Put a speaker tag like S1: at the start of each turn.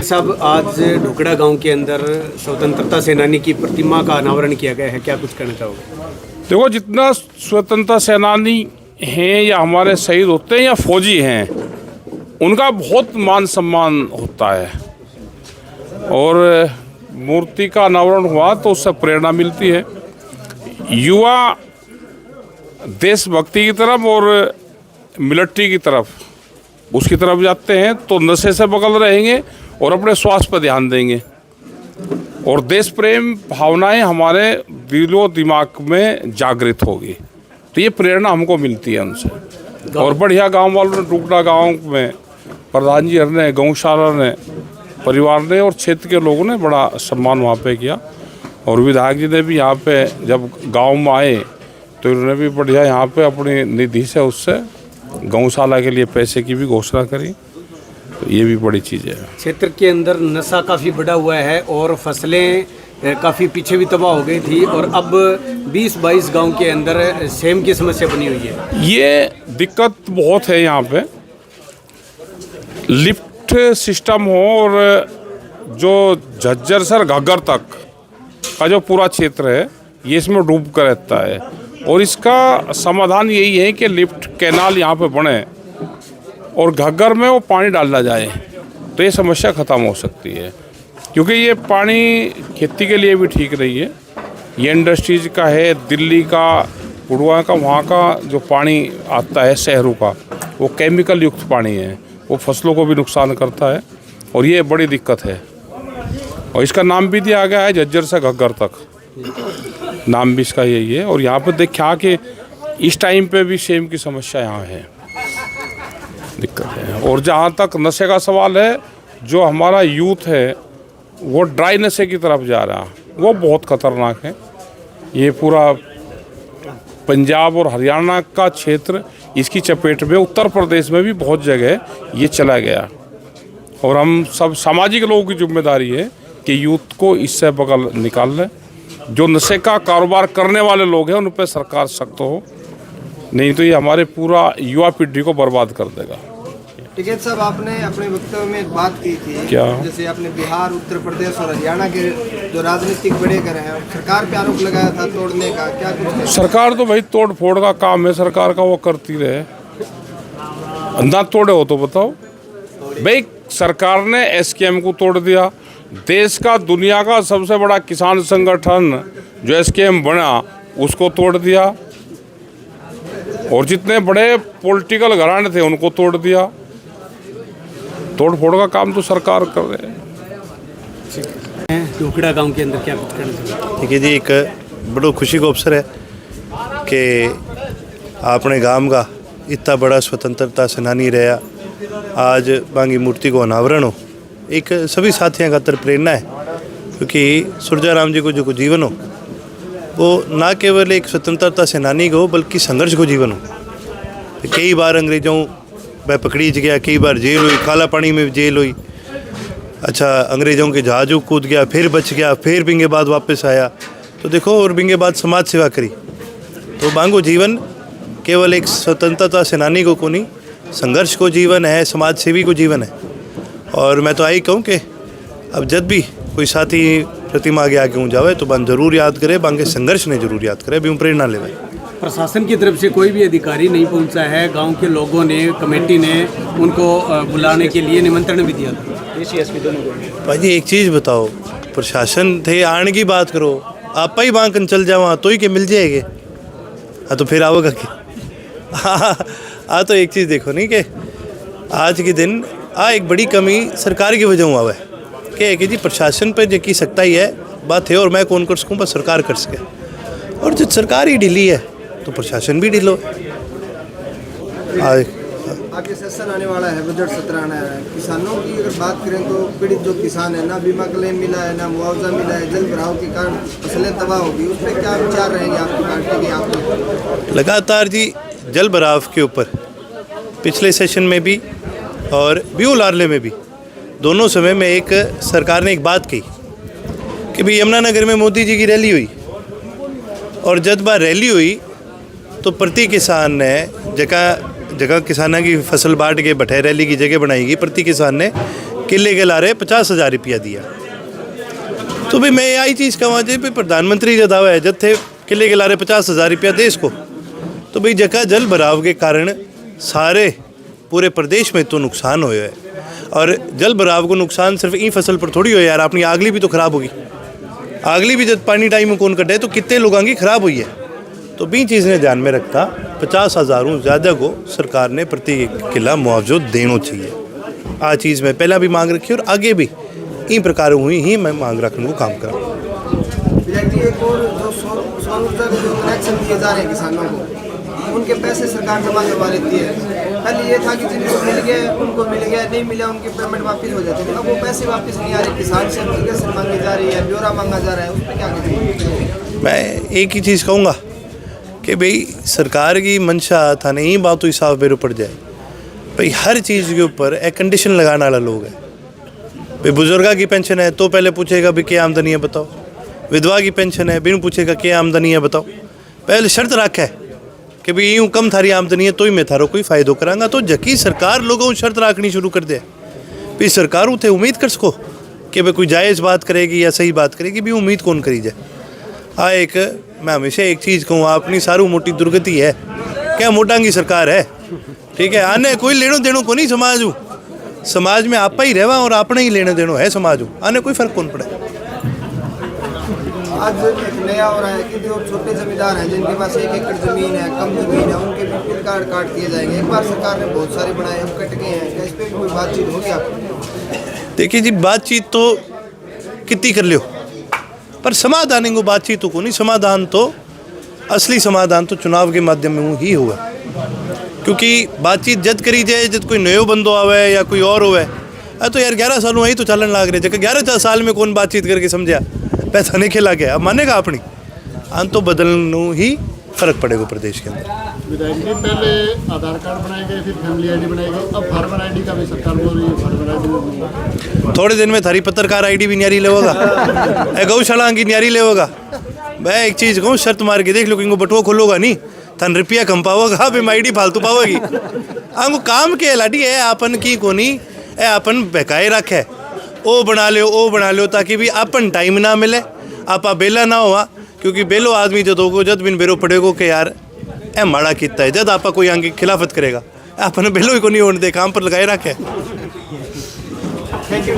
S1: साहब, आज ढुकड़ा गांव के अंदर स्वतंत्रता सेनानी की प्रतिमा का अनावरण किया गया है, क्या कुछ कहना चाहोगे?
S2: देखो, जितना स्वतंत्रता सेनानी हैं या हमारे शहीद होते हैं या फौजी हैं, उनका बहुत मान सम्मान होता है। और मूर्ति का अनावरण हुआ तो उससे प्रेरणा मिलती है। युवा देशभक्ति की तरफ और मिलिट्री की तरफ उसकी तरफ जाते हैं तो नशे से बगल रहेंगे और अपने स्वास्थ्य पर ध्यान देंगे और देश प्रेम भावनाएं हमारे दिलो दिमाग में जागृत होगी। तो ये प्रेरणा हमको मिलती है उनसे। और बढ़िया गांव वालों ने, ढुकड़ा गांव में प्रधान जी ने, गौशाला ने, परिवार ने और क्षेत्र के लोगों ने बड़ा सम्मान वहाँ पे किया। और विधायक जी ने भी यहाँ पे जब गांव में आए तो उन्होंने भी बढ़िया यहाँ पे अपनी निधि से उससे गौशाला के लिए पैसे की भी घोषणा करी। तो ये भी बड़ी चीज़ है।
S1: क्षेत्र के अंदर नशा काफ़ी बढ़ा हुआ है और फसलें काफ़ी पीछे भी तबाह हो गई थी और अब 20-22 गांव के अंदर सेम की समस्या बनी हुई है।
S2: ये दिक्कत बहुत है यहाँ पे। लिफ्ट सिस्टम हो और जो झज्जर से घग्गर तक का जो पूरा क्षेत्र है ये इसमें डूब कर रहता है और इसका समाधान यही है कि लिफ्ट कैनाल यहाँ पे बने और घग्गर में वो पानी डाला जाए तो ये समस्या ख़त्म हो सकती है। क्योंकि ये पानी खेती के लिए भी ठीक नहीं है। ये इंडस्ट्रीज का है, दिल्ली का, गुड़गांव का, वहाँ का जो पानी आता है शहरों का, वो केमिकल युक्त पानी है, वो फसलों को भी नुकसान करता है और ये बड़ी दिक्कत है। और इसका नाम भी दिया गया है झज्जर से घग्गर तक, नाम भी इसका यही है। और यहाँ पर देखा कि इस टाइम पे भी सेम की समस्या यहाँ है, दिक्कत है। और जहाँ तक नशे का सवाल है, जो हमारा यूथ है वो ड्राई नशे की तरफ जा रहा है, वो बहुत खतरनाक है। ये पूरा पंजाब और हरियाणा का क्षेत्र इसकी चपेट में, उत्तर प्रदेश में भी बहुत जगह ये चला गया। और हम सब सामाजिक लोगों की जिम्मेदारी है कि यूथ को इससे बगल निकाल लें। जो नशे का कारोबार करने वाले लोग हैं उन पर सरकार सख्त हो, नहीं तो ये हमारे पूरा युवा पीढ़ी को बर्बाद कर देगा।
S3: टिकैत साहब, आपने अपने वक्तव्य में बात की थी
S2: क्या?
S3: जैसे आपने बिहार, उत्तर प्रदेश और हरियाणा के जो राजनीतिक बड़े कर हैं, सरकार पे आरोप लगाया था तोड़ने का, क्या कुछ? सरकार
S2: तो भाई तोड़ फोड़ का काम है सरकार का, वो करती रहे। ना तोड़े हो तो बताओ भाई। सरकार ने एसकेएम को तोड़ दिया। देश का, दुनिया का सबसे बड़ा किसान संगठन जो एसकेएम बना उसको तोड़ दिया और जितने बड़े पॉलिटिकल घराने थे उनको तोड़ दिया। तोड़ फोड़ का काम तो सरकार कर रहे हैं।
S1: ढुकड़ा गांव के अंदर क्या कुछ करना चाहिए?
S4: देखिए जी, एक बड़ो खुशी का अवसर है कि अपने गांव का इतना बड़ा स्वतंत्रता सेनानी रहा, आज बांगी मूर्ति को अनावरण हो। एक सभी साथियों खातर प्रेरणा है, क्योंकि सुरजाराम जी को जो जीवन हो वो ना केवल एक स्वतंत्रता सेनानी को बल्कि संघर्ष को जीवन हो। कई बार अंग्रेज़ों वह पकड़ी गया, कई बार जेल हुई, काला पानी में जेल हुई। अच्छा, अंग्रेज़ों के जहाज़ों कूद गया, फिर बच गया, फिर बिंगे बाद वापस आया। तो देखो, और बिंगे बाद समाज सेवा करी। तो बांगो जीवन केवल एक स्वतंत्रता सेनानी को नहीं, संघर्ष को जीवन है, समाज सेवी को जीवन है। और मैं तो आई कहूँ कि अब जब भी कोई साथी प्रतिमा आगे आगे जावे तो बन जरूर याद करे, बांगे संघर्ष ने जरूर याद करे, भी प्रेरणा ले।
S1: प्रशासन की तरफ से कोई भी अधिकारी नहीं पहुंचा है, गांव के लोगों ने, कमेटी ने उनको बुलाने के लिए निमंत्रण भी दिया था। एसपी दोनों
S4: भाई एक चीज़ बताओ, प्रशासन थे आने की बात करो, आप ही बांकन चल जाओ तो ही के मिल जाएंगे। हाँ तो फिर आओगे हाँ तो एक चीज़ देखो नहीं कि आज के दिन एक बड़ी कमी सरकार की वजह हुआ है कि जी प्रशासन पर जो की सकता ही है बात है, और मैं कौन कर सकूँ, बस सरकार कर सके। और जब सरकार ही ढीली है तो प्रशासन भी ढीलो।
S3: आगे सेशन आने वाला है, बजट सत्र आना है। किसानों की अगर बात करें तो पीड़ित जो किसान है, ना बीमा क्लेम मिला है, ना मुआवजा मिला है, जल भराव के कारण फसलें तबाह होगी, उस पर क्या विचार रहेंगे आपकी पार्टी के? आप
S4: लगातार जी जल भराव के ऊपर पिछले सेशन में भी और ब्यू लार्ले में भी दोनों समय में एक सरकार ने एक बात कही कि भाई यमुनानगर में मोदी जी की रैली हुई, और जब बार रैली हुई तो प्रति किसान ने जगह जगह किसानों की फसल बांट के बैठे रैली की जगह बनाई गई, प्रति किसान ने किले के लारे 50,000 रुपया दिया। तो भाई मैं यही चीज़ कहूँ जी भाई प्रधानमंत्री का दावा है जब थे किले के लारे 50,000 रुपया देश को, तो भाई जगह जल भराव के कारण सारे पूरे प्रदेश में तो नुकसान हुआ है। और जल भराव को नुकसान सिर्फ ई फसल पर थोड़ी हो यार, अपनी आगली भी तो ख़राब होगी। आगली भी जब पानी टाइम में कौन कटे तो कितने लोगों की ख़राब हुई है। तो भी चीज़ ने ध्यान में रखता 50,000 ज़्यादा को सरकार ने प्रति किला मुआवजा देना चाहिए। आ चीज़ में पहला भी मांग रखी और आगे भी इन प्रकार हुई ही मैं मांग रखने को काम करूँ।
S3: एक और जो सौर ऊर्जा के जो कनेक्शन दिए जा रहे हैं किसानों को, उनके पैसे सरकार जमा करवा लेती है। पहले ये था कि जिनको मिल गया उनको मिल गया, नहीं मिला उनकी पेमेंट वापस हो जाती है। अब वो पैसे वापस नहीं आ रहे, किसान से एप्लीकेशन मांगी जा रही है, ब्यौरा मांगा जा रहा है, उस पर क्या करेंगे?
S4: मैं एक ही चीज़ कहूँगा कि भाई सरकार की मंशा था नहीं बात तो हिसाब मेरे पड़ जाए। भाई हर चीज़ के ऊपर एक कंडीशन लगाने वाला लोग है। भाई बुजुर्गा की पेंशन है तो पहले पूछेगा भी क्या आमदनी है बताओ, विधवा की पेंशन है बिन पूछेगा क्या आमदनी है बताओ। पहले शर्त रखा है कि भाई यूँ कम थारी आमदनी है तो ही मैं थारो कोई फ़ायदो करांगा। तो जकी सरकार लोगों को शर्त रखनी शुरू कर दे, भाई सरकार उसे उम्मीद कर सको कि भाई कोई जायज़ बात करेगी या सही बात करेगी, भी उम्मीद कौन करी जाए। हाँ एक मैं हमेशा एक चीज़ कहूँ, अपनी सारू मोटी दुर्गति है क्या मोटा की सरकार है, ठीक है। आने कोई लेनो देनो को नहीं समाज हूँ, समाज में आपा ही रहवा और अपने ही लेने देनो है समाज हूँ, आने कोई फ़र्क कौन पड़े।
S3: आज एक नया हो रहा है कि जो छोटे जमींदार हैं जिनके पास 1 एकड़ ज़मीन है, कम ज़मीन है, उनके भी बिल कार्ड काट दिए जाएंगे। एक बार सरकार ने बहुत सारे बनाए, अब कट गए हैं, क्या इस पर भी कोई बातचीत होगी आपकी?
S4: देखिए जी बातचीत तो कितनी कर लियो पर समाधान को बातचीत को नहीं, समाधान तो असली समाधान तो चुनाव के माध्यम में ही हुआ। क्योंकि बातचीत जद करी जाए जब कोई नयो बंदो आवे या कोई और होवे, तो यार 11 सालों ही तो चलन लाग रहे, जब 11 साल में कौन बातचीत करके समझा पैसा नहीं खिला गया, अब मानेगा अपनी आन तो बदलने ही फर्क पड़ेगा प्रदेश के अंदर।
S5: विधायक जी पहले आधार कार्ड बनाए गए, फिर फैमिली आईडी बनाई गई, अब फार्मर आईडी का भी सरकार बोल रही है, फार्मर आईडी
S4: थोड़े दिन में थारी पत्रकार आईडी भी न्यारी लेगा, गौशाला की न्यारी लेगा। मैं एक चीज़ कहूँ शर्त मार के देख लो, इनको बटुआ खोलोगा नहीं थन रुपया कम पाओगा, भी आईडी फालतू पाओगी। हमको काम के लाठी है अपन की कोनी ए अपन बहकाए रखे ओ बना लो ताकि भी अपन टाइम ना मिले, आपा बेला ना हुआ। क्योंकि बेलो आदमी जब होगो जब बिन बेरो पड़ेगो कि यार ए माड़ा कितना है, जब आपा कोई आगे खिलाफत करेगा अपन बेलो ही को नहीं होने दे, काम पर लगाए रखे।
S3: Thank you.